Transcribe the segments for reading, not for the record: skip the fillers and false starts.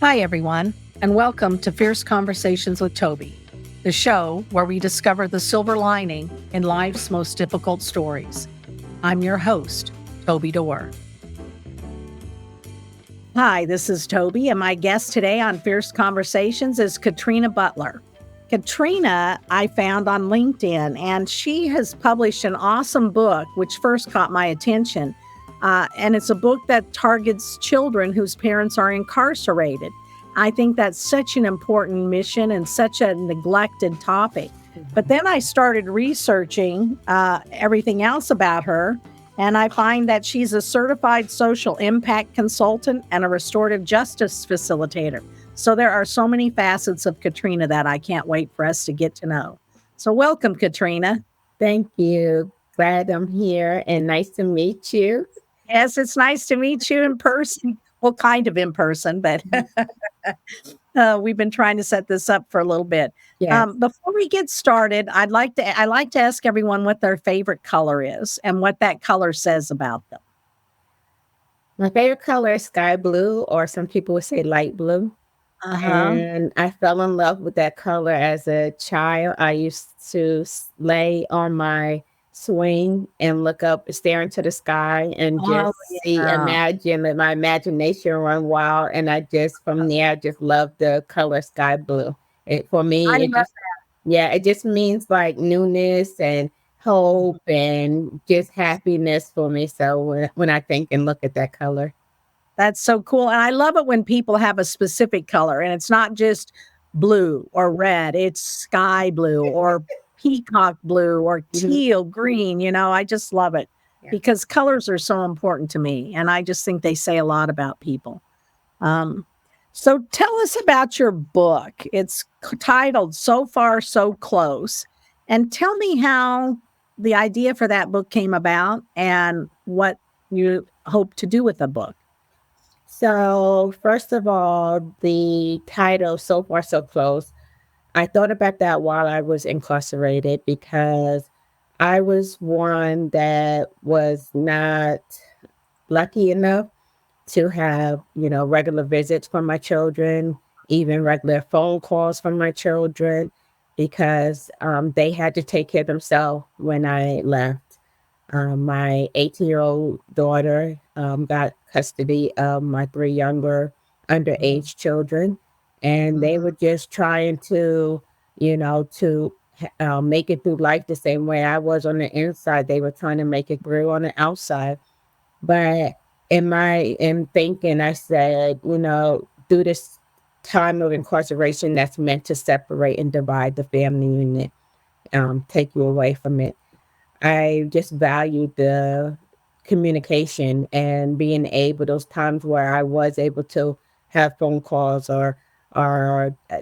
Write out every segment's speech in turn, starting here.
Hi, everyone, and welcome to Fierce Conversations with Toby, the show where we discover the silver lining in life's most difficult stories. I'm your host, Toby Dorr. Hi, this is Toby, and my guest today on Fierce Conversations is Katrina Butler. Katrina, I found on LinkedIn, and she has published an awesome book, which first caught my attention. And it's a book that targets children whose parents are incarcerated. I think that's such an important mission and such a neglected topic. But then I started researching everything else about her, and I find that she's a certified social impact consultant and a restorative justice facilitator. So there are so many facets of Katrina that I can't wait for us to get to know. So welcome, Katrina. Thank you. Glad I'm here and nice to meet you. Yes, it's nice to meet you in person. Well, kind of in person, but we've been trying to set this up for a little bit. Yes. Before we get started, I like to ask everyone what their favorite color is and what that color says about them. My favorite color is sky blue, or some people would say light blue. And I fell in love with that color as a child. I used to lay on my swing and look up, stare into the sky, and Oh, just imagine, let my imagination run wild. And from there, I just love the color sky blue. For me, I love it just means like newness and hope and just happiness for me. So when I think and look at that color. That's so cool. And I love it when people have a specific color and it's not just blue or red, it's sky blue or peacock blue or teal green. I just love it because colors are so important to me. And I just think they say a lot about people. So tell us about your book. It's titled So Far, So Close. And tell me how the idea for that book came about and what you hope to do with the book. So, first of all, the title, So Far, So Close, I thought about that while I was incarcerated because I was one that was not lucky enough to have, regular visits from my children, even regular phone calls from my children, because they had to take care of themselves when I left. My 18-year-old daughter got custody of my 3 younger underage children, and they were just trying to, make it through life the same way I was on the inside. They were trying to make it through on the outside. But in thinking, I said, through this time of incarceration that's meant to separate and divide the family unit, take you away from it. I just valued the communication and being able, those times where I was able to have phone calls or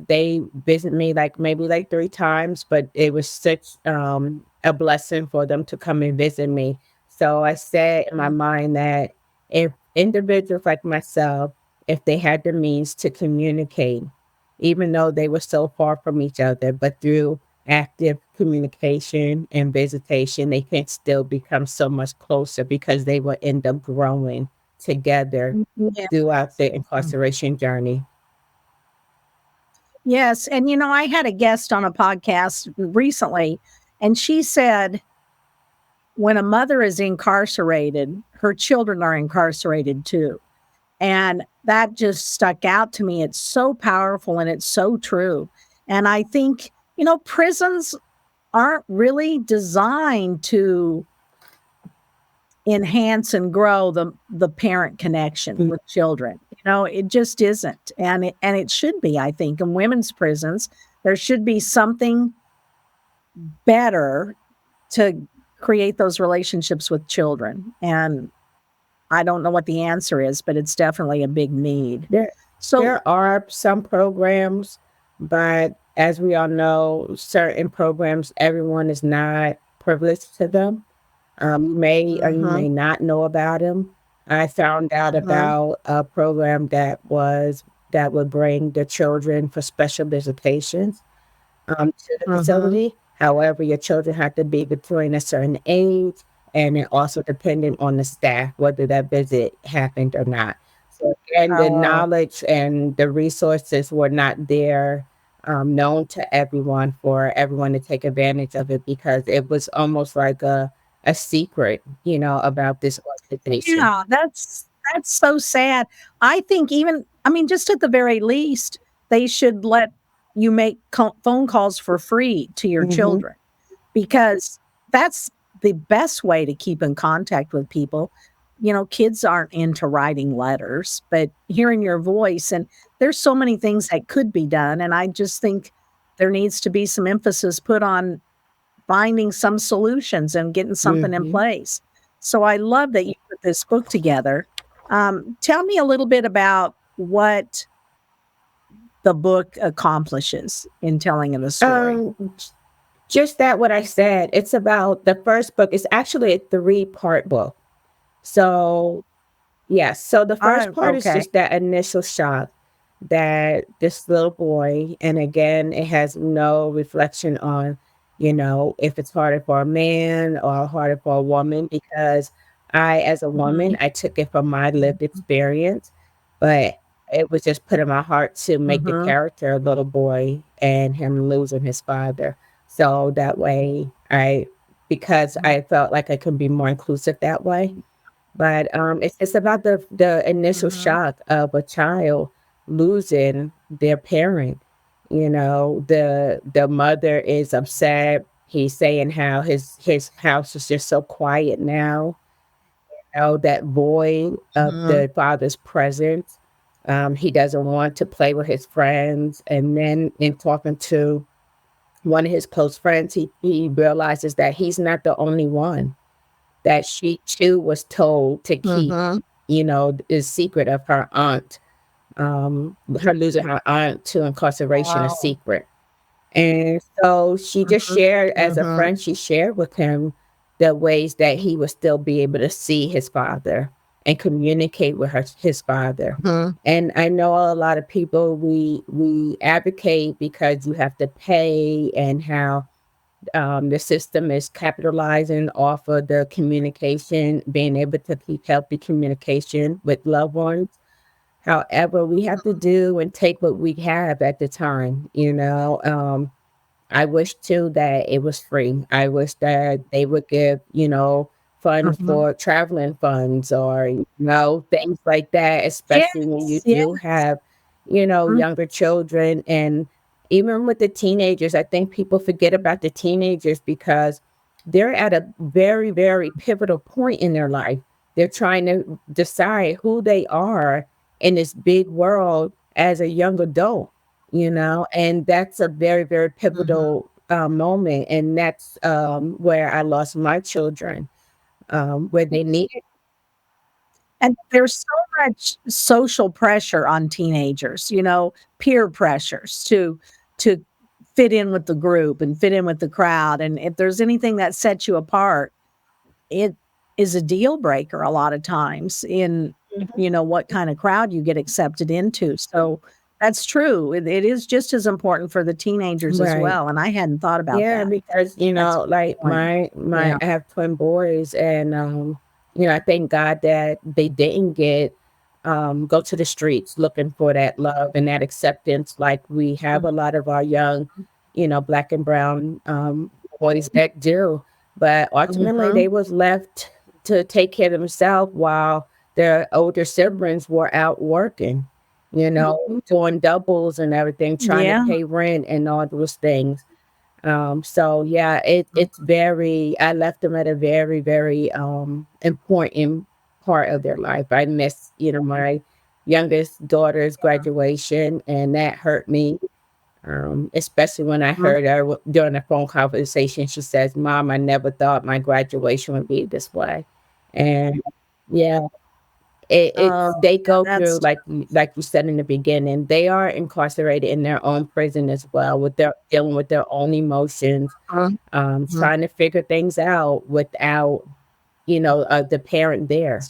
they visit me maybe 3 times, but it was such a blessing for them to come and visit me. So I said in my mind that if individuals like myself, if they had the means to communicate, even though they were so far from each other, but through active communication and visitation, they can still become so much closer because they will end up growing together throughout the incarceration journey. Yes. And, I had a guest on a podcast recently, and she said when a mother is incarcerated, her children are incarcerated too. And that just stuck out to me. It's so powerful and it's so true. And I think, prisons aren't really designed to enhance and grow the parent connection with children. It just isn't. And it should be, I think, in women's prisons, there should be something better to create those relationships with children. And I don't know what the answer is, but it's definitely a big need. There are some programs, but as we all know, certain programs, everyone is not privileged to them. You may or you may not know about them. I found out about a program that would bring the children for special visitations to the facility. However, your children have to be between a certain age, and it also dependent on the staff whether that visit happened or not. So again, the Oh, knowledge and the resources were not there, known to everyone for everyone to take advantage of it because it was almost like a secret, about this organization. yeah, that's so sad. I think I mean, just at the very least, they should let you make phone calls for free to your Mhm. children because that's the best way to keep in contact with people. Kids aren't into writing letters, but hearing your voice, and there's so many things that could be done. And I just think there needs to be some emphasis put on finding some solutions and getting something in Mhm. place. So I love that you put this book together. Tell me a little bit about what the book accomplishes in telling of the story. J just that what I said, it's about the first book is actually a three-part book. So yes. So the first Oh, part is okay. just that initial shock that this little boy, and again, it has no reflection on, if it's harder for a man or harder for a woman, because as a woman, Mhm, I took it from my lived experience, but it was just put in my heart to make the mhm, character a little boy and him losing his father. So that way, because I felt like I could be more inclusive that way, but, it's about the initial mhm, shock of a child losing their parent. The mother is upset. He's saying how his house is just so quiet now, that void of mhm, the father's presence. He doesn't want to play with his friends, and then in talking to one of his close friends, he realizes that he's not the only one, that she too was told to keep, mhm. the secret of her aunt, her losing her aunt to incarceration a Wow. secret. And so she just Mhm, shared, as a mhm, friend, she shared with him the ways that he would still be able to see his father and communicate with his father. mhm, And I know a lot of people, we advocate because you have to pay, and how the system is capitalizing off of the communication, being able to keep healthy communication with loved ones. However, we have to do and take what we have at the time. I wish too that it was free. I wish that they would give, funds mhm. for traveling funds, or, things like that, especially when you Yes, yes. do have, Mm, younger children. And even with the teenagers, I think people forget about the teenagers because they're at a very, very pivotal point in their life. They're trying to decide who they are in this big world as a young adult, and that's a very, very mhm. pivotal moment. And that's where I lost my children, where they needed. And there's so much social pressure on teenagers, peer pressures to fit in with the group and fit in with the crowd, and if there's anything that sets you apart, it is a deal breaker a lot of times in, Mhm. what kind of crowd you get accepted into, so that's true. It is just as important for the teenagers as Right. well, and I hadn't thought about Yeah, that. because That's a like good point. my Yeah. I have twin boys, and I thank God that they didn't go to the streets looking for that love and that acceptance like we have a lot of our young, black and brown boys that do. But ultimately Mhm. they was left to take care of themselves while their older siblings were out working, doing doubles and everything, trying to Yeah. pay rent and all those things. So yeah, it's very, I left them at a very, very important part of their life. I missed, my youngest daughter's graduation, and that hurt me. Especially when I Mhm. heard her during a phone conversation, she says, "Mom, I never thought my graduation would be this way." And yeah, Oh, they yeah, go through, that's like you said in the beginning, they are incarcerated in their own prison as well, with their dealing with their own emotions, mhm, mhm. trying to figure things out without, the parent there.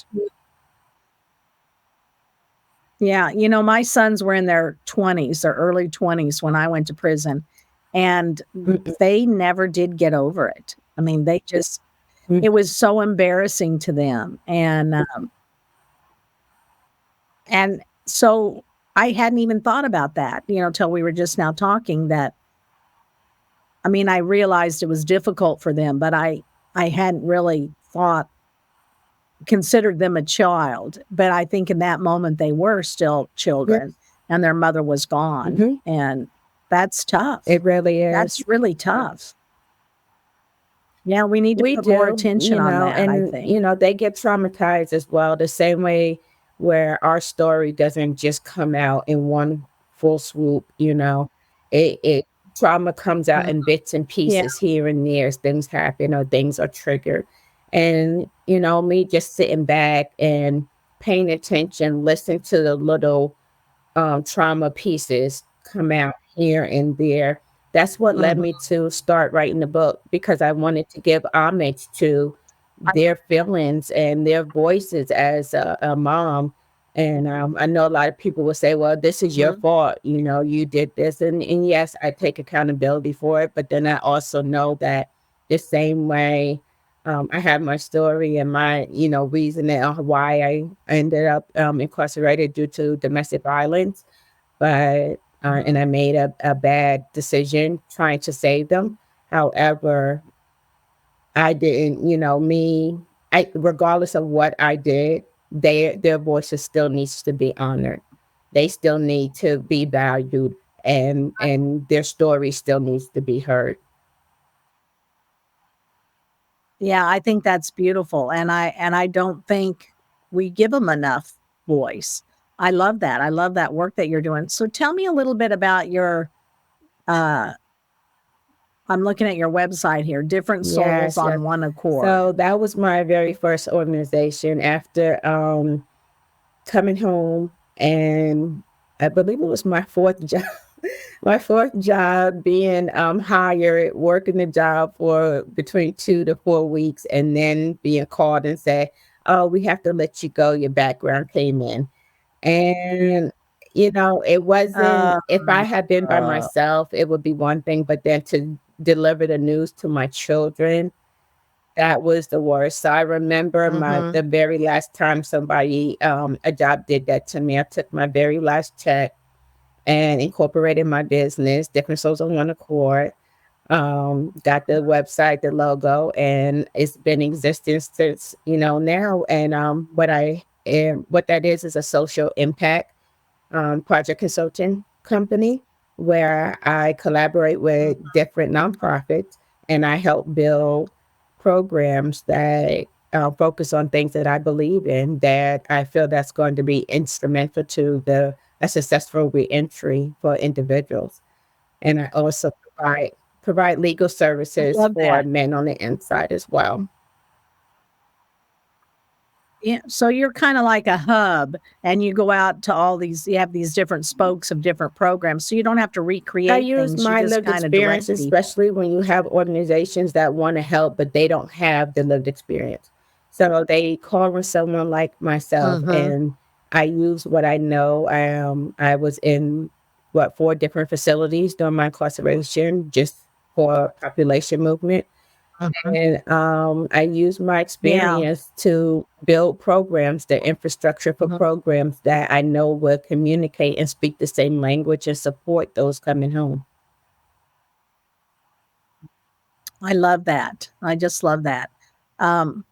Yeah, my sons were in their 20s, their early 20s when I went to prison, and Mm-mm, they never did get over it. I mean, they just mm, it was so embarrassing to them, and, And so I hadn't even thought about that, till we were just now talking that I mean, I realized it was difficult for them, but I hadn't really considered them a child. But I think in that moment they were still children Yes. and their mother was gone. Hmm. And that's tough. It really is. That's really tough. Yeah, we need to We put more do, attention on that, I and think. they get traumatized as well, the same way where our story doesn't just come out in one full swoop. It trauma comes out Mhm. in bits and Yeah. pieces here and there as things happen or things are triggered. And me just sitting back and paying attention, listening to the little trauma pieces come out here and there. That's what led Mhm. me to start writing the book because I wanted to give homage to I their feelings and their voices as a mom. And I know a lot of people will say, well, this is your mhm. fault. You did this. And yes, I take accountability for it. But then I also know that the same way I have my story and my, reason why I ended up incarcerated due to domestic violence. But and I made a bad decision trying to save them. However, I didn't, regardless of what I did, their voices still needs to be honored. They still need to be valued, and their story still needs to be heard. Yeah, I think that's beautiful, and I don't think we give them enough voice. I love that. I love that work that you're doing. So tell me a little bit about your uh I'm looking at your website here, Different Souls Yes, yes. on One Accord. So that was my very first organization after coming home, and I believe it was my fourth job. My fourth job being hired, working the job for between 2 to 4 weeks, and then being called and say, "Oh, we have to let you go. Your background came in." And it Uh, wasn't. If I had been by uh, myself, it would be one thing, but then to deliver the news to my children, that was the worst. So I remember mhm. the very last time somebody a job did that to me. I took my very last check and incorporated my business, Different Souls on One Accord. Got the website, the logo, and it's been existing since now. And what that is a social impact project consulting company where I collaborate with different nonprofits and I help build programs that focus on things that I believe in that I feel that's going to be instrumental to a successful reentry for individuals. And I also provide legal I services love for that. men on the inside as well. Yeah, so you're kinda like a hub, and you go out to all these you have these different spokes of different programs, so you don't have to I recreate use things, you my just lived kinda direct experience, people. especially when you have organizations that want to help, but they don't have the lived experience. So they call on someone like myself, Mhm, and I use what I know. I was in four different facilities during my incarceration, just for population movement. mhm. And I use my Yeah, experience to build programs, the infrastructure for mhm. programs that I know will communicate and speak the same language and support those coming home. I love that. I just love that. Um,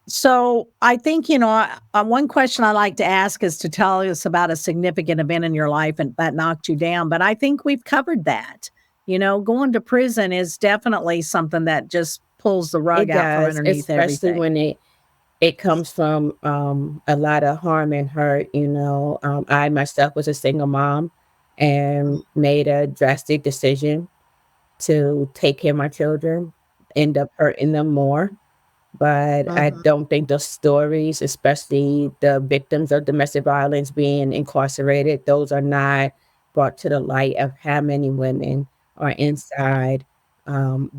so I think, one question I like to ask is to tell us about a significant event in your life and that knocked you down, but I think we've covered that. Going to prison is definitely something that just pulls the rug It out from does, underneath especially everything. when it comes from a lot of harm and hurt. I myself was a single mom and made a drastic decision to take care of my children, end up hurting them more. But I Mhm. don't think those stories, especially the victims of domestic violence being incarcerated, those are not brought to the light of how many women are inside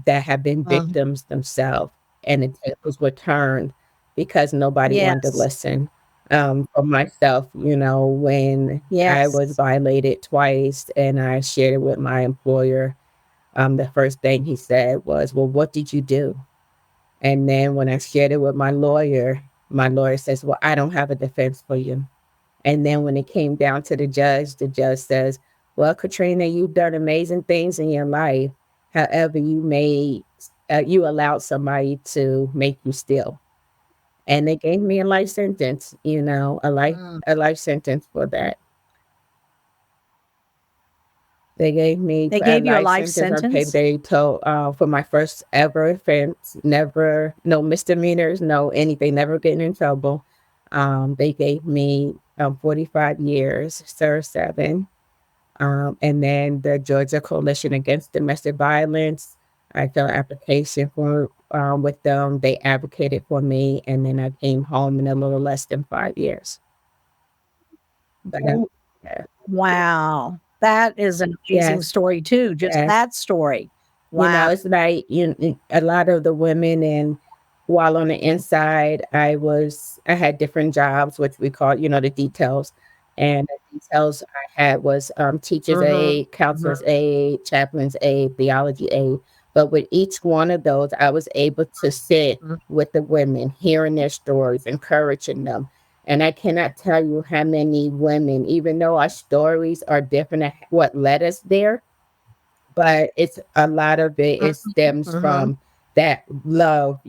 that have been Mhm. victims themselves. And the tables were turned because nobody wanted to Yes. listen. For myself, when I was Yes. violated twice and I shared it with my employer, the first thing he said was, "Well, what did you do?" And then when I shared it with my lawyer says, "Well, I don't have a defense for you." And then when it came down to the judge says, "Well, Katrina, you've done amazing things in your life. However, you allowed somebody to make you steal." And they gave me a life sentence, Mm. a life sentence for that. They gave me They a gave you a life life sentence on paper. sentence? They told for my first ever offense, never, no misdemeanors, no anything, never getting in trouble. They gave me 45 years, served 7. And then the Georgia Coalition Against Domestic Violence, I filled an application for with them. They advocated for me, and then I came home in a little less than 5 years. But yeah, Wow. That is an amazing yes, story too, just yes. that story. Wow. It's like a lot of the women, and while on the inside, I had different jobs, which we call, the details. And the details I had was teacher's Mhm, aide, counselor's aide, chaplain's aide, theology aide. But with each one of those, I was able to sit mhm, with the women, hearing their stories, encouraging them. And I cannot tell you how many women, even though our stories are different, what led us there, but it's a lot of it mhm, stems mhm, from that love,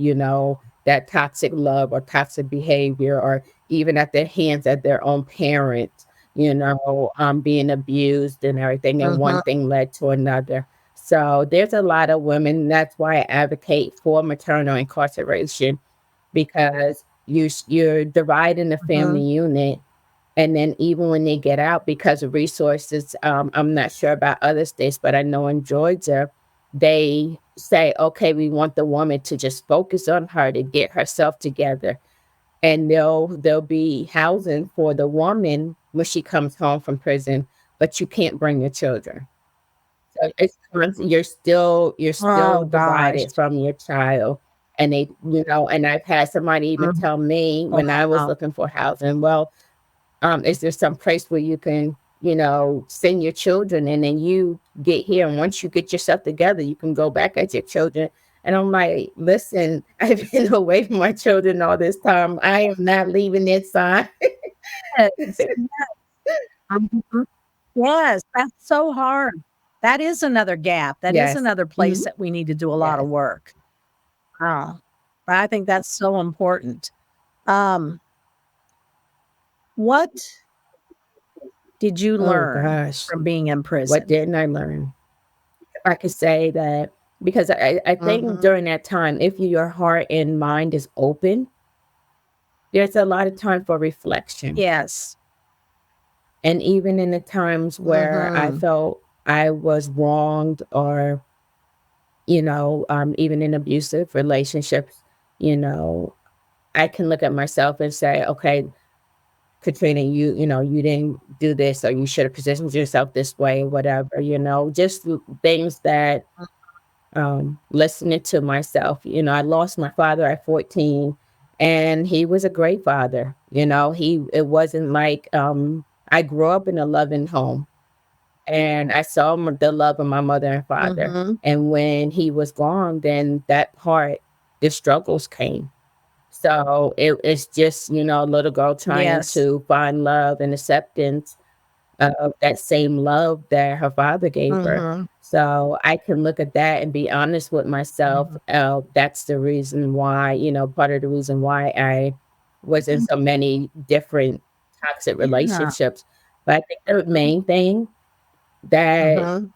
that toxic love or toxic behavior, or even at the hands of their own parents, being abused and everything, and mhm. one thing led to another. So there's a lot of women. That's why I advocate for maternal incarceration, because you're dividing the family Mhm. unit. And then even when they get out, because of resources, I'm not sure about other states, but I know in Georgia, they say, okay, we want the woman to just focus on her to get herself together. And there'll be housing for the woman when she comes home from prison, but you can't bring your children. So you're still Oh gosh. divided from your child. And and I've had somebody even Mhm. tell me when I was Wow. looking for housing, well, is there some place where you can, send your children, and then you get here, and once you get yourself together, you can go back at your children? And I'm like, listen, I've been away from my children all this time. I am not leaving this side. Yes. Mhm. Yes, that's so hard. That is another gap. That is Yes. another place Mhm. that we need to do a lot of Yes. work. Oh, I think that's so important. Um, what did you Oh learn gosh. from being in What prison? didn't I learn? I could say that, because I think Mhm. during that time, if your heart and mind is open, there's a lot of time for reflection. Yes. And even in the times where I Mhm. felt I was wronged, or, even in abusive relationships, you know, I can look at myself and say, okay, Katrina, you didn't do this, or you should have positioned yourself this way, whatever, just things that, listening to myself. I lost my father at 14, and he was a great father. It wasn't like, I grew up in a loving home, and I saw the love of my mother and father. Mhm. And when he was gone, then that part, the struggles came. So it's just, a little girl trying Yes. to find love and acceptance of that same love that her father gave her. Mhm. So I can look at that and be honest with myself. Mhm. That's the reason why, part of the reason why I was in so many different toxic Yeah. relationships. But I think the main thing that Mhm.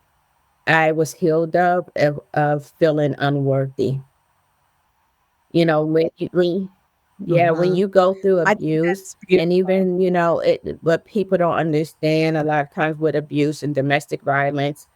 I was healed of feeling unworthy. When Mhm. you go through I think abuse, that's and beautiful. even, what people don't understand a lot of times with abuse and domestic violence,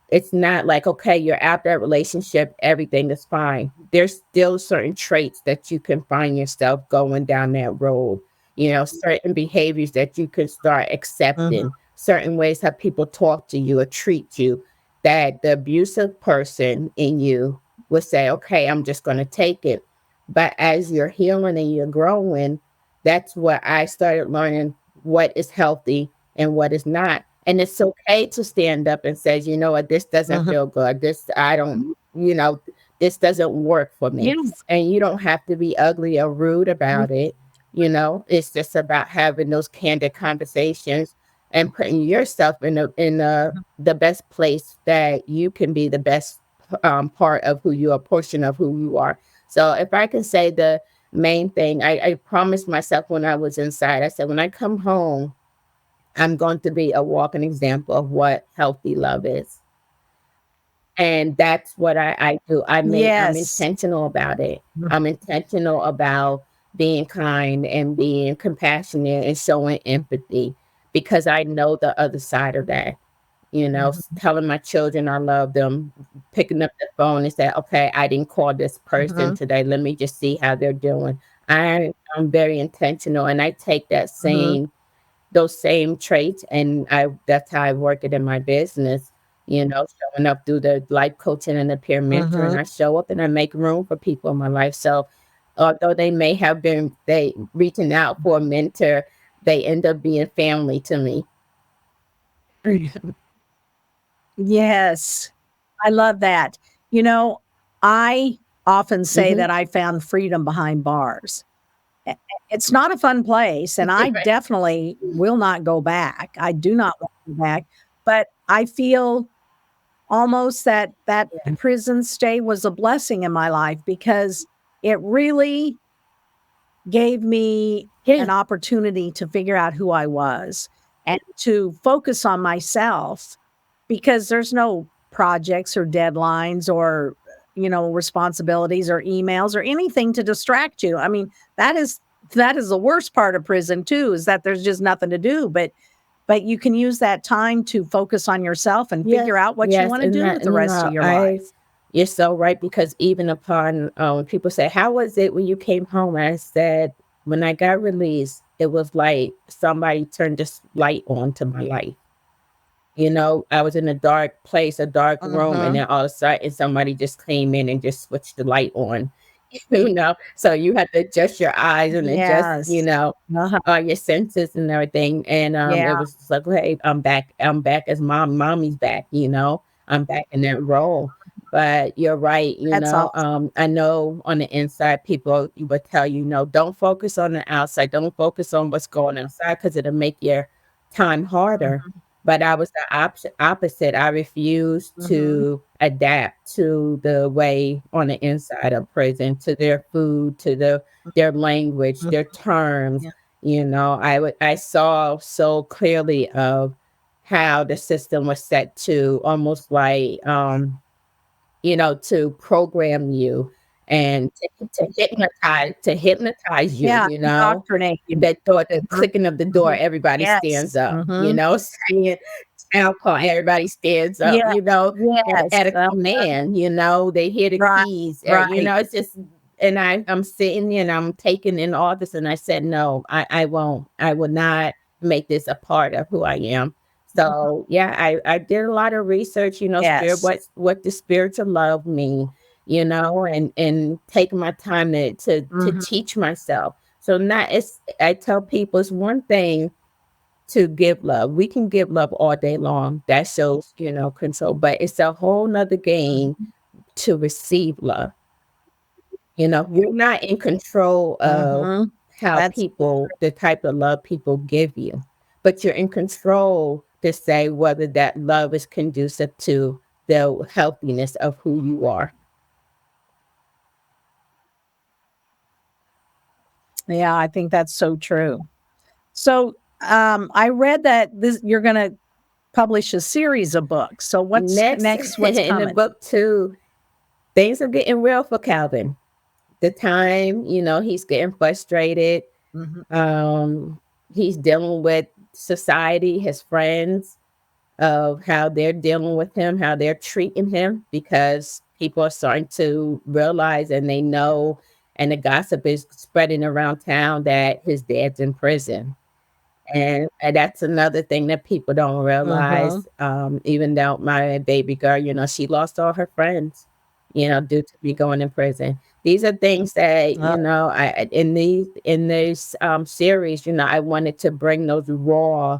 it's not like, okay, you're out that relationship, everything is fine. There's still certain traits that you can find yourself going down that road. Certain behaviors that you can start Mhm. accepting, certain ways how people talk to you or treat you, that the abusive person in you would say, okay, I'm just going to take it. But as you're healing and you're growing, that's what I started learning, what is healthy and what is not. And it's okay to stand up and say, you know what, this doesn't Mhm. feel good. I don't, this doesn't work for me. Yes. And you don't have to be ugly or rude about it. It's just about having those candid conversations and putting yourself the best place that you can be the best part of who you are, portion of who you are. So if I can say the main thing, I promised myself when I was inside, I said, when I come home, I'm going to be a walking example of what healthy love is. And that's what I do. I'm Yes. intentional about it. I'm intentional about being kind and being compassionate and showing empathy because I know the other side of that. Mhm, Telling my children I love them, picking up the phone and say, okay, I didn't call this person mhm, today. Let me just see how they're doing. I'm very intentional and I take mhm, those same traits, and I that's how I work it in my business, showing up through the life coaching and the peer mentoring. mhm. I show up and I make room for people in my life. So although they may have been they reaching out for a mentor, they end up being family to me. Yes. I love that. You know, I often say Hmm. that I found freedom behind bars. It's not a fun place, and I Right. definitely will not go back. I do not want to go back, but I feel almost that that Yeah. prison stay was a blessing in my life because it really gave me Yeah. an opportunity to figure out who I was and to focus on myself because there's no projects or deadlines or responsibilities or emails or anything to distract you. I mean, that is the worst part of prison too, is that there's just nothing to do, but you can use that time to focus on yourself and Yes, figure out what you yes, want to and do that, with the and rest of your life. you're so right because even upon when people say, "How was it when you came home?" I said, "When I got released, it was like somebody turned this light on to my life." I was in a dark place, a dark room, and Mhm. then all of a sudden somebody just came in and just switched the light on. So you had to adjust your eyes and adjust, Yes. Uh-huh. your senses and everything. And it Yeah, was just like, hey, I'm back. I'm back as mommy's back. I'm back in that role. But you're right. that's awesome. I know on the inside, people you would tell you, don't focus on the outside. Don't focus on what's going outside because it'll make your time harder. Mhm, But I was the opposite. I refused mhm, to adapt to the way on the inside of prison, to their food, to their language, mhm. their terms. Yeah. I saw so clearly of how the system was set to almost like to program you and to hypnotize you, Yeah, indoctrinate you. that door, the Mhm, clicking of the door, mhm. everybody stands Yes. up, Mhm. saying town call, everybody stands up, Yeah. Yes. at a command, they hear the Right, keys, right. it's just, and I'm sitting and I'm taking in all this, and I said, no, I won't, I will not make this a part of who I am. Mhm. So yeah, I did a lot of research, spirit, Yes. what the spiritual love mean, and taking my time to Mhm, teach myself. So not it's I tell people it's one thing to give love. We can give love all day long. That shows, control. But it's a whole nother game mhm, to receive love. You're not in control of mhm. how That's people, the type of love people give you, but you're in control to say whether that love is conducive to the healthiness of who you are. yeah, I think that's so true. So, I read that this you're gonna publish a series of books. So what's Next, next? What's in the coming? book too, things are getting real for Calvin. The time, he's getting frustrated. Mhm. Um, he's dealing with society, his friends, of how they're dealing with him, how they're treating him, because people are starting to realize and they know, and the gossip is spreading around town that his dad's in prison. And that's another thing that people don't Mhm. realize. Even though my baby girl, she lost all her friends, due to me going in prison. These are things that, Uh, in this series, I wanted to bring those raw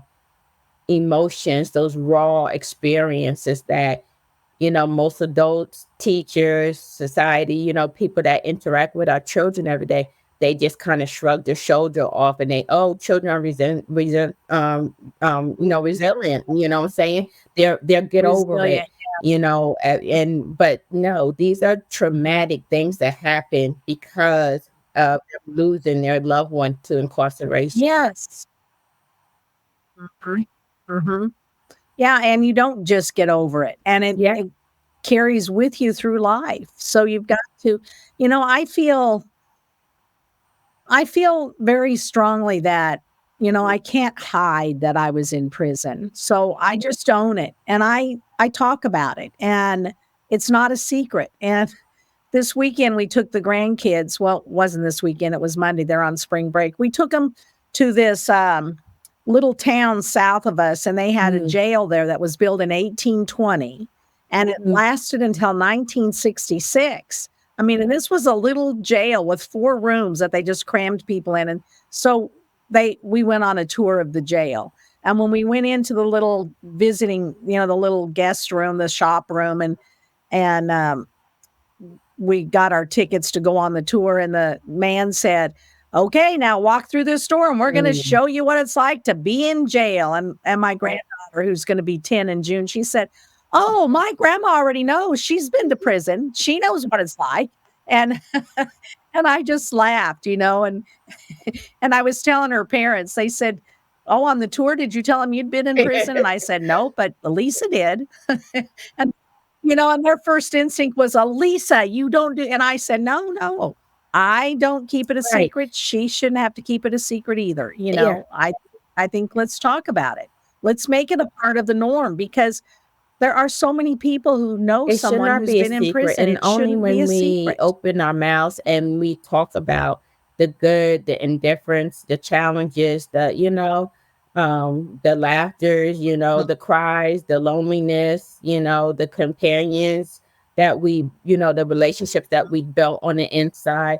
emotions, those raw experiences that, most adults, teachers, society, people that interact with our children every day, they just kind of shrug their shoulder off, and they, oh, children are resilient. You know what I'm saying? They'll get over it. Resilient. But no, these are traumatic things that happen because of them losing their loved one to incarceration. Yes. Mhm. Mhm. Yeah, and you don't just get over it, and Yeah. it carries with you through life. So you've got to, I feel very strongly that, I can't hide that I was in prison. So I just own it and I talk about it and it's not a secret. And this weekend we took the grandkids. Well, it wasn't this weekend, it was Monday. They're on spring break. We took them to this little town south of us and they had a Mm, jail there that was built in 1820 and it mm, lasted until 1966. I mean, and this was a little jail with 4 rooms that they just crammed people in, and so we went on a tour of the jail, and when we went into the little visiting, the little guest room, the shop room, and we got our tickets to go on the tour, and the man said, "Okay, now walk through this door, and we're gonna mm. show you what it's like to be in jail." And my granddaughter, who's gonna be 10 in June, she said, "Oh, my grandma already knows. She's been to prison. She knows what it's like." And and I just laughed, and I was telling her parents, they said, "Oh, on the tour, did you tell them you'd been in prison?" And I said, "No, but Elisa did." And, and their first instinct was, "Elisa, you don't do," and I said, "No, no, I don't keep it a Right. secret. She shouldn't have to keep it a secret either." Yeah. I think let's talk about it. Let's make it a part of the norm because there are so many people who know It should someone not who's be a been in secret, prison. and It only shouldn't be when a we secret. open our mouths and we talk about the good, the indifference, the challenges, the laughters, the cries, the loneliness, the companions that the relationships that we built on the inside.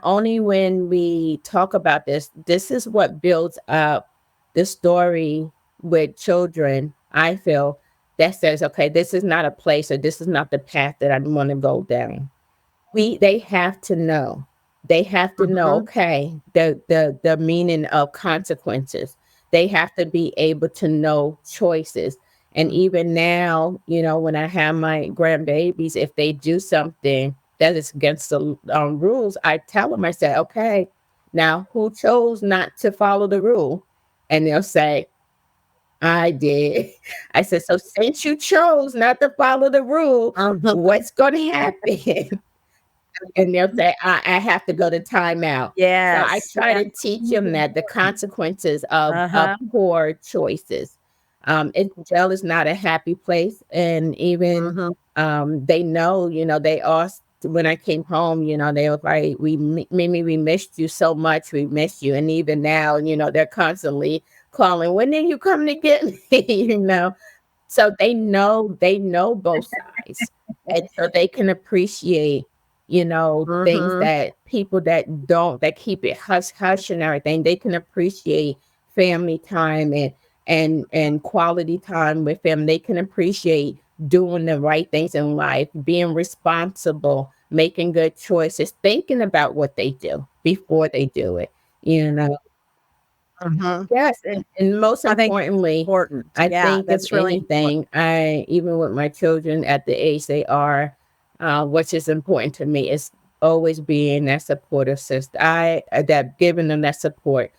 Only when we talk about this is what builds up the story with children, I feel, that says, okay, this is not a place or this is not the path that I want to go down. They have to know. They have to know, Mhm, okay, the meaning of consequences. They have to be able to know choices. And mm, even now, when I have my grandbabies, if they do something that is against the rules, I tell them, I say, okay, now who chose not to follow the rule? And they'll say, I did. I said, so since you chose not to follow the rule, mhm. what's going to happen? And they'll say, I have to go to timeout. So I Yes, try yeah, to teach really them that the important. consequences of Uh-huh, poor choices. Jail is not a happy place. And even mhm. they know, they asked when I came home, they were like, Mimi, we missed you so much. We missed you. And even now, they're constantly calling, when are you coming to get me? So they know both sides, and so they can appreciate, things Mhm, that people that keep it hush hush and everything. They can appreciate family time and quality time with them. They can appreciate doing the right things in life, being responsible, making good choices, thinking about what they do before they do it, you know. mhm. Yes, and most I think that's importantly, important. I Yeah, think if that's really important. anything, I even with my children at the age they are, which is important to me is always being that supportive sister. That giving them that support.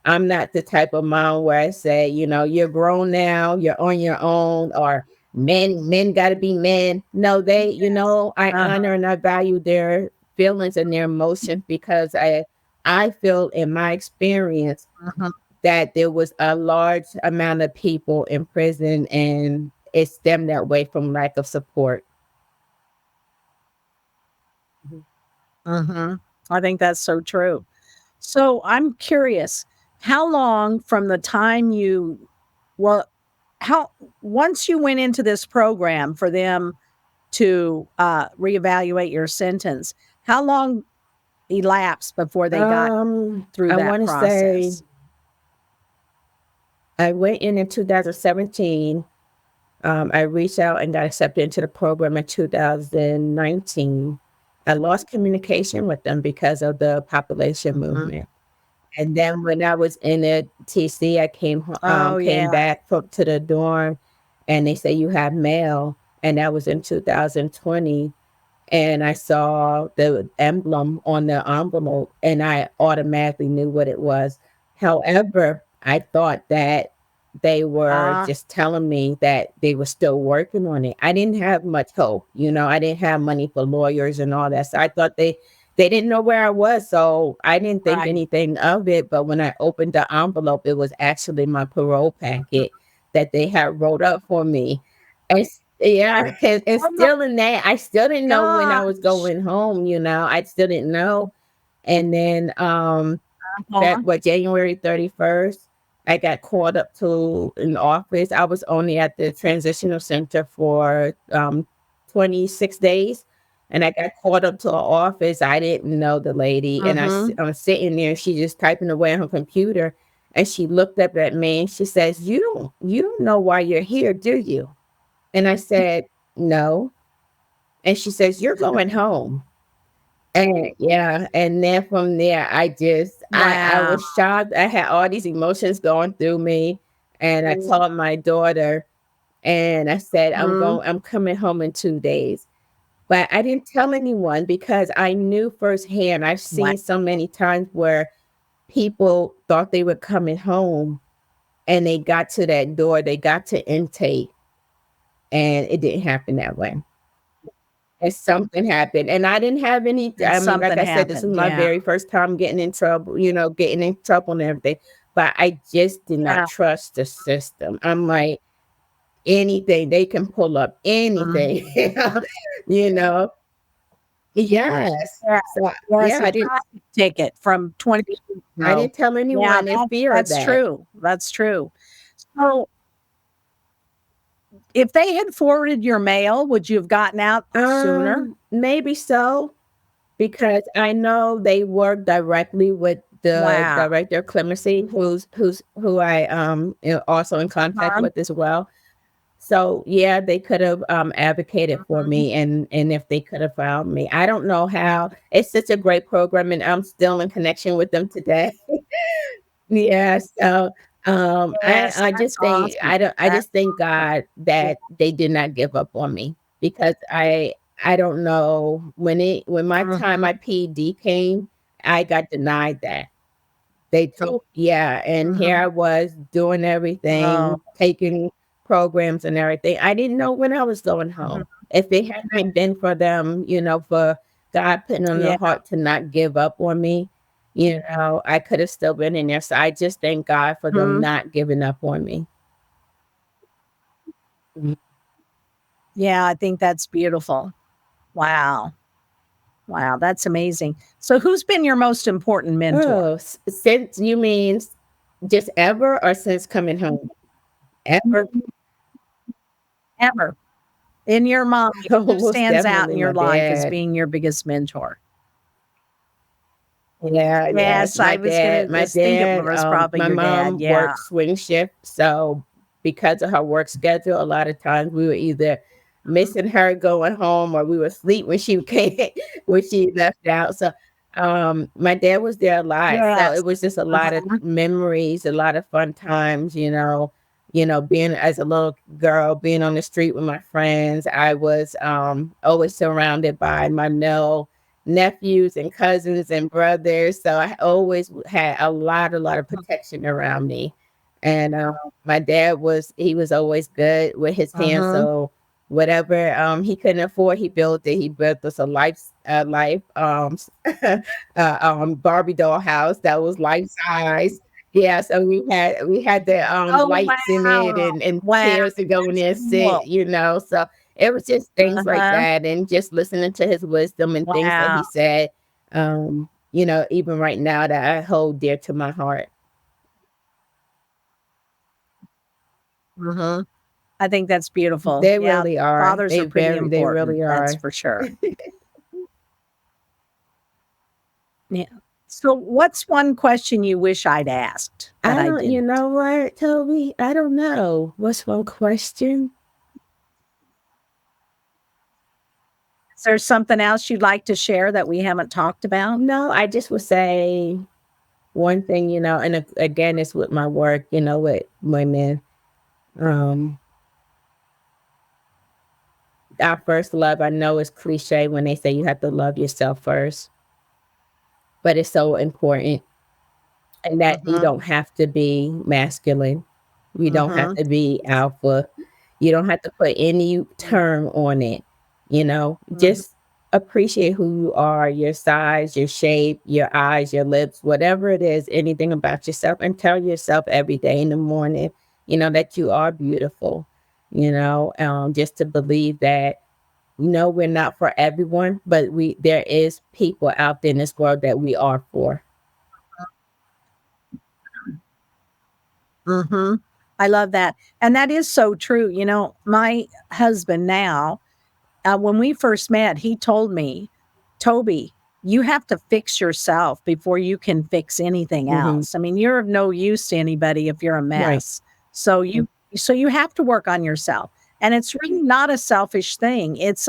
I'm not the type of mom where I say, you're grown now, you're on your own, or men got to be men. No, I Uh-huh, honor and I value their feelings and their emotions because I feel in my experience mhm, that there was a large amount of people in prison and it stemmed that way from lack of support. Mhm. mhm. I think that's so true. So, I'm curious, how long from the time well, how once you went into this program for them to, reevaluate your sentence, how long elapsed before they got through I that want to say process? I went in 2017. I reached out and got accepted into the program in 2019. I lost communication with them because of the population Mhm. movement. And then when I was in the TC, I Oh, came yeah. back to the dorm, and they say you have mail, and that was in 2020. And I saw the emblem on the envelope, and I automatically knew what it was. However, I thought that they were Ah, just telling me that they were still working on it. I didn't have much hope, I didn't have money for lawyers and all that. So I thought they didn't know where I was, so I didn't think right. anything of it. But when I opened the envelope, it was actually my parole Mhm. packet that they had wrote up for me. Yeah, and Oh my still in that, I still didn't know when I was gosh. going home, I still didn't know. And then Uh-huh. January 31st, I got called up to an office. I was only at the transitional center for 26 days. And I got called up to an office. I didn't know the lady. And Mhm. I'm sitting there, she just typing away on her computer. And she looked up at me and she says, you don't know why you're here, do you? And I said, no. And she says, you're going home. And yeah, and then from there, I Wow. was shocked. I had all these emotions going through me. And I told my daughter, and I said, Mhm. I'm coming home in 2 days. But I didn't tell anyone because I knew firsthand. I've Wow. seen so many times where people thought they were coming home and they got to that door, they got to intake, and it didn't happen that way. And something happened, and I didn't have any. And I mean, like something I said, this is happened. my Yeah. very first time getting in trouble, getting in trouble and everything, but I just did not Yeah. trust the system. I'm like, anything, they can pull up Mhm. anything, you know? Yes. Yeah. So, Yes, yeah, a traffic ticket from 20 years I ago. didn't tell Yeah, anyone in fear of that's that. true. That's true. So, if they had forwarded your mail, would you have gotten out sooner? Maybe so, because I know they work directly with the Wow. director of clemency, who I am also in contact Uh-huh. with as well. So yeah, they could have advocated for Mhm. me, and if they could have found me, I don't know how. It's such a great program, and I'm still in connection with them today. Yeah, so, Yes, I that's just think awesome. I That's just thank awesome. God Yeah. that they did not give up on me because I don't know when my time, Mhm. my PED came, I got denied that. They told, Ooh. yeah, and here Mhm. I was doing Oh. everything, taking programs and everything. I didn't know when I was going Mhm. home. If it hadn't been for them, for God putting on their Yeah. heart to not give up on me, I could have still been in there. So I just thank God for them Mhm. not giving up on me. Mhm. Yeah, I think that's beautiful. Wow. Wow, that's amazing. So who's been your most important mentor? Oh, since you means just ever or since coming home? Ever? Ever. In your mind, Oh, who most stands out definitely in my your life as dad. being your biggest mentor? Yeah, yes, Yes, I was gonna my just think it dad, was probably my your dad, mom yeah. worked swing shift, so because of her work schedule, a lot of times we were either Mhm. missing her going home or we were asleep when she came when she left out. So, my dad was there a lot, so Yes. it was just a lot of Mhm. memories, a lot of fun times, being as a little girl, being on the street with my friends. I was always surrounded by my male nephews and cousins and brothers. So I always had a lot of protection around me. And my dad he was always good with his hands. Mhm. So whatever he couldn't afford, he built it. He built us a life Barbie doll house that was life size. Yeah, so we had the Oh, lights in it wow. and Wow, chairs to go in that's there and sit, cool. so it was just things like Uh-huh. that and just listening to his wisdom and things that Wow. he said, even right now that I hold dear to my heart. Mhm. I think that's beautiful. They Yeah, really are. fathers are pretty They important, really that's are. for sure. Yeah. So what's one question you wish I'd asked that I I don't, you didn't? know what, Toby? I don't know. What's one question? Is there something else you'd like to share that we haven't talked about? No, I just would say one thing, and again, it's with my work, with women. Um, our first love, I know it's cliche when they say you have to love yourself first, but it's so important. And that you Mhm, don't have to be masculine. You don't have mhm, to be alpha. You don't have to put any term on it. mhm. Just appreciate who you are, your size, your shape, your eyes, your lips, whatever it is, anything about yourself, and tell yourself every day in the morning, that you are beautiful. Just to believe that, we're not for everyone, but there is people out there in this world that we are for. Mhm. I love that, and that is so true. My husband now, when we first met, he told me, "Toby, you have to fix yourself before you can fix anything Hmm. else. I mean, you're of no use to anybody if you're a Right. mess. So you have to work on yourself." And it's really not a selfish thing. It's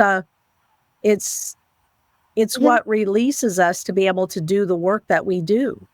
it's Mhm. what releases us to be able to do the work that we do.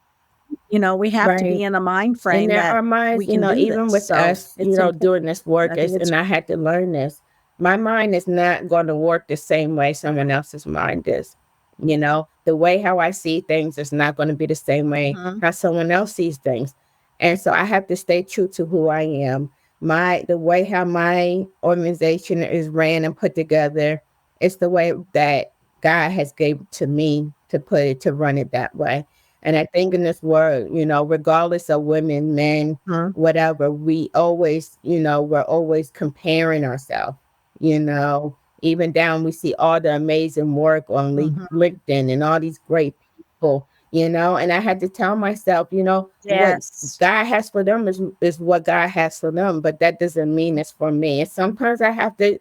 We have to be Right. in a mind And frame there that are minds, we can do this. even with So us, it's important. doing this work I think is, it's and I had to learn this. My mind is not going to work the same way someone else's mind is. The way how I see things is not going to be the same way Mhm, how someone else sees things. And so I have to stay true to who I am. The way how my organization is ran and put together, it's the way that God has gave to me to run it that way. And I think in this world, regardless of women, men, mhm, whatever, we're always comparing ourselves, even down, we see all the amazing work on mhm. LinkedIn and all these great people, and I had to tell myself, what Yes. God has for them is what God has for them, but that doesn't mean it's for me. And sometimes I have to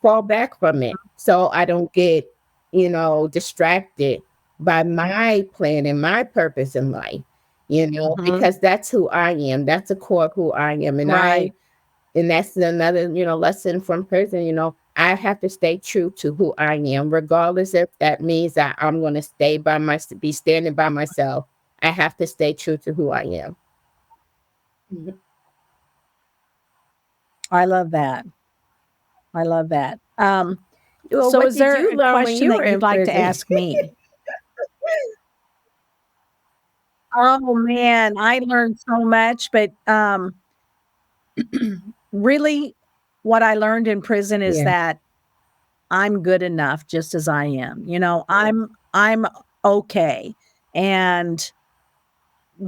fall back from it so I don't get, distracted by my plan and my purpose in life, Mhm. because that's who I am. That's a core of who I am. Right. And that's another, lesson from prison, I have to stay true to who I am, regardless if that means that I'm going to be standing by myself. I have to stay true to who I am. Mhm. I love that. I love that. Well, So what is did there you a learn when question you that were you'd in like to prison? ask me? Oh, man, I learned so much, but, really what I learned in prison is Yeah, that I'm good enough just as I am. I'm okay, and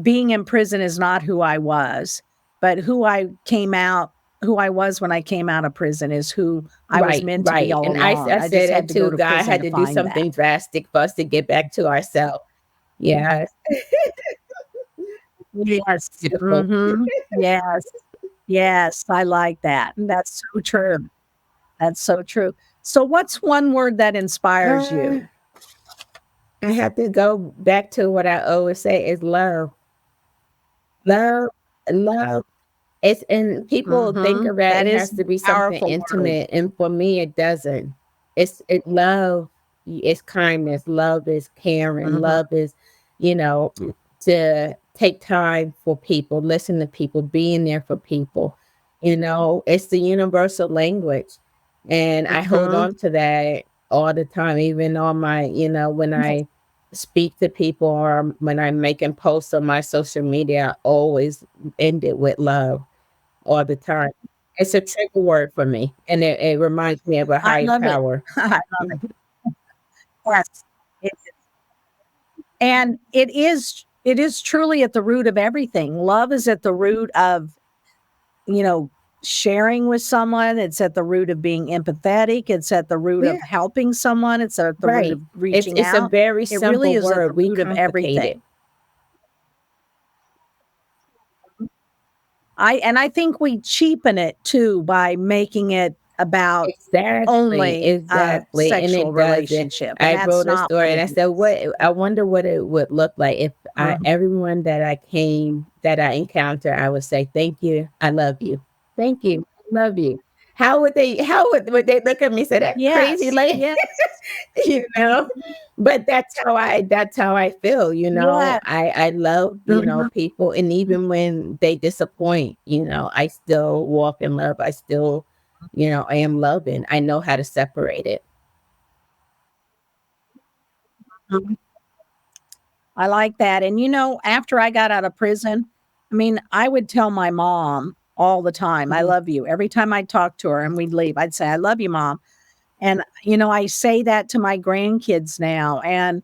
being in prison is not who I was, but who I was when I came out of prison is who I was right, meant to be right. all And I, along. I I said just that had to go too. to God prison had to to do find that. something drastic for us to get back to ourselves. Yeah, Yes. beautiful. Mhm. Yes. Yes, I like that. That's so true. That's so true. So what's one word that inspires Uh, you? I have to go back to what I always say is love. Love, love. And people think Mhm. of that That it is has to be a something powerful word. intimate, and for me, it doesn't. Love is kindness, love is caring, Mhm. love is, you know, to take time for people, listen to people, being there for people. It's the universal language. And I hold Mhm. on to that all the time, even on my, when Yes. I speak to people or when I'm making posts on my social media, I always end it with love all the time. It's a trigger word for me, and it reminds me of a I higher love it. power. I love it. Mhm. Yes. It and it is truly at the root of everything. Love is at the root of, you know, sharing with someone. It's at the root of being empathetic. It's at the root Yeah, of helping someone. It's at the root right. of It's reaching it's a out. very It really simple is at the word. We root of complicate it. everything. I think we cheapen it too by making it about Exactly, only a exactly, and sexual it doesn't. relationship, and I that's wrote a not what story, and it I said, is. "What I wonder what it would look like if Mhm. everyone that I encounter, I would say, thank you, I love you, thank you, I love you." would they look at me and say, that crazy Yes, lady? yes, you know? But that's how I feel, you know. yes. I love, Mhm. people, and even when they disappoint, I still walk in love. I still, I am loving. I know how to separate it. Mhm. I like that. And after I got out of prison, I mean, I would tell my mom all the time, I Mhm. love you. Every time I talked to her and we'd leave, I'd say, I love you, mom. And, I say that to my grandkids now. And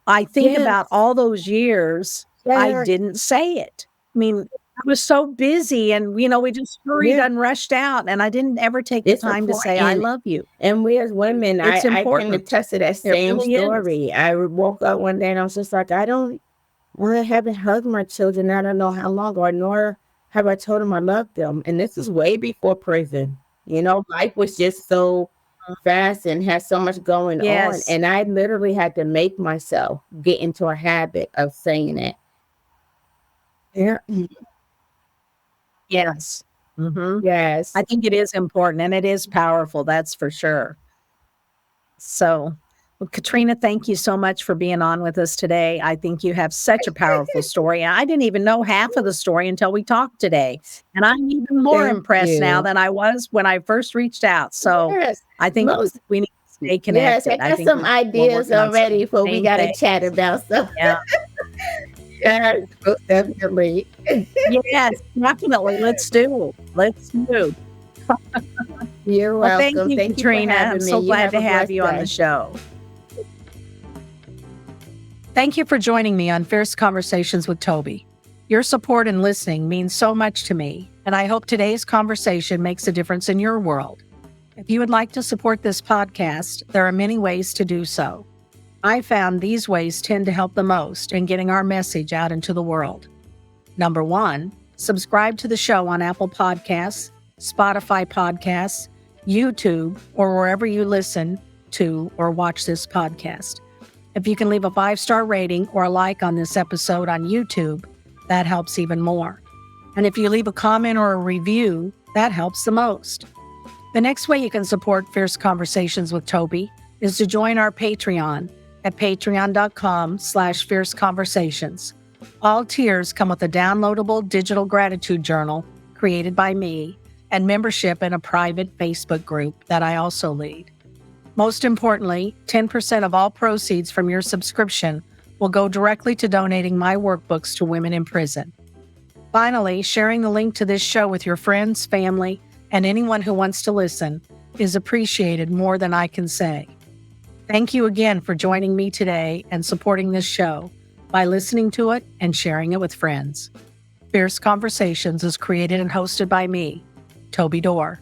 I think about Yes. all those years I Yeah. didn't say it. I mean, I was so busy and, we just hurried Yeah. and rushed out. And I didn't ever take the It's time to say, I important. love you. And we as women, It's I can important. attest to that It same really is. story. I woke up one day and I was just like, I haven't hugged my children. I don't know how long, or nor have I told them I love them. And this is way before prison. Life was just so fast and had so much going on. Yes. And I literally had to make myself get into a habit of saying it. Yeah. Yes. I Yes. think it is important and it is powerful, that's for sure. So, well, Katrina, thank you so much for being on with us today. I think you have such a powerful story. I didn't even know half of the story until we talked today. And I'm even more Thank impressed now you. than I was when I first reached out. So Yes. I think Most we need to stay Yes, I connected. I got think some we're ideas working on some already for we same got to thing. chat about. So, Yeah. yes, most definitely. Yes, definitely. Let's do. Let's do. You're Well, thank welcome. you, Thank you for Katrina. I'm having me. so You glad have to a have blessed you on the day. show. Thank you for joining me on Fierce Conversations with Toby. Your support and listening means so much to me, and I hope today's conversation makes a difference in your world. If you would like to support this podcast, there are many ways to do so. I found these ways tend to help the most in getting our message out into the world. Number one, subscribe to the show on Apple Podcasts, Spotify Podcasts, YouTube, or wherever you listen to or watch this podcast. If you can leave a 5-star rating or a like on this episode on YouTube, that helps even more. And if you leave a comment or a review, that helps the most. The next way you can support Fierce Conversations with Toby is to join our Patreon at patreon.com/fierce conversations. All tiers come with a downloadable digital gratitude journal created by me and membership in a private Facebook group that I also lead. Most importantly, 10% of all proceeds from your subscription will go directly to donating my workbooks to women in prison. Finally, sharing the link to this show with your friends, family, and anyone who wants to listen is appreciated more than I can say. Thank you again for joining me today and supporting this show by listening to it and sharing it with friends. Fierce Conversations is created and hosted by me, Toby Dorr.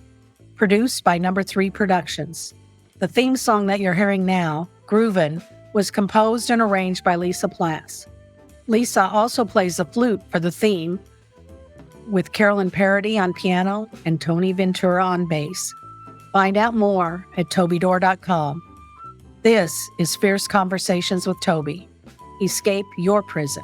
Produced by Number 3 Productions. The theme song that you're hearing now, Groovin', was composed and arranged by Lisa Plass. Lisa also plays the flute for the theme, with Carolyn Parody on piano and Tony Ventura on bass. Find out more at tobydor.com. This is Fierce Conversations with Toby. Escape your prison.